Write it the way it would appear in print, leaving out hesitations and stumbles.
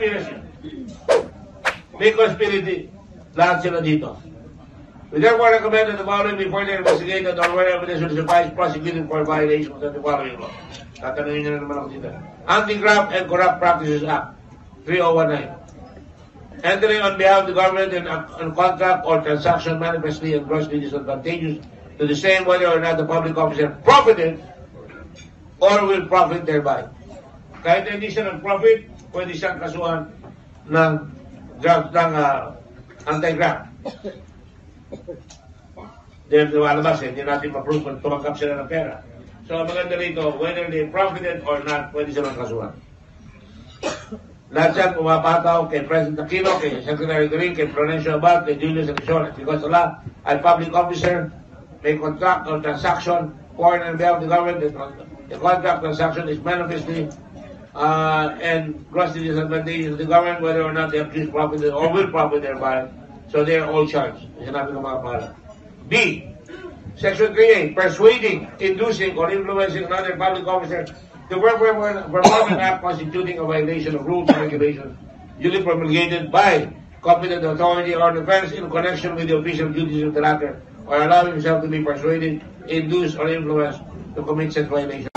conspiracy. May conspiracy. Lahat sila dito. We therefore recommend that the following be further investigated or where evidence will suffice prosecuted for violations of the following law. Tatanungin nyo na naman ako dito. Anti-Graft and Corrupt Practices Act, 3019. Entering on behalf of the government in a contract or transaction manifestly and grossly disadvantageous to the same whether or not the public officer profited or will profit thereby. Kahit hindi siya nag-profit, pwede siyang kasuhan ng anti-graft. Dahil lumalabas, hindi natin ma-prove kung tumanggap sila ng pera. So, ang maganda rito, whether they profited or not, pwede silang kasuhan. Lahat yan pumapataw kay President Aquino, kay Secretary Green, kay Florencio Abad, kay Julius Arizona. Because Allah, a public officer, may contract or transaction for and behalf of the government. The contract transaction is manifestly and grossly disadvantageous to the government, whether or not they have just profited or will profit thereby. So they are all charged. Sinabi ng mga pangalan. B. Section 3A, persuading, inducing, or influencing another public officer to perform an act constituting a violation of rules and regulations duly promulgated by competent authority or defense in connection with the official duties of the latter, or allow himself to be persuaded, induced, or influenced to commit such violation.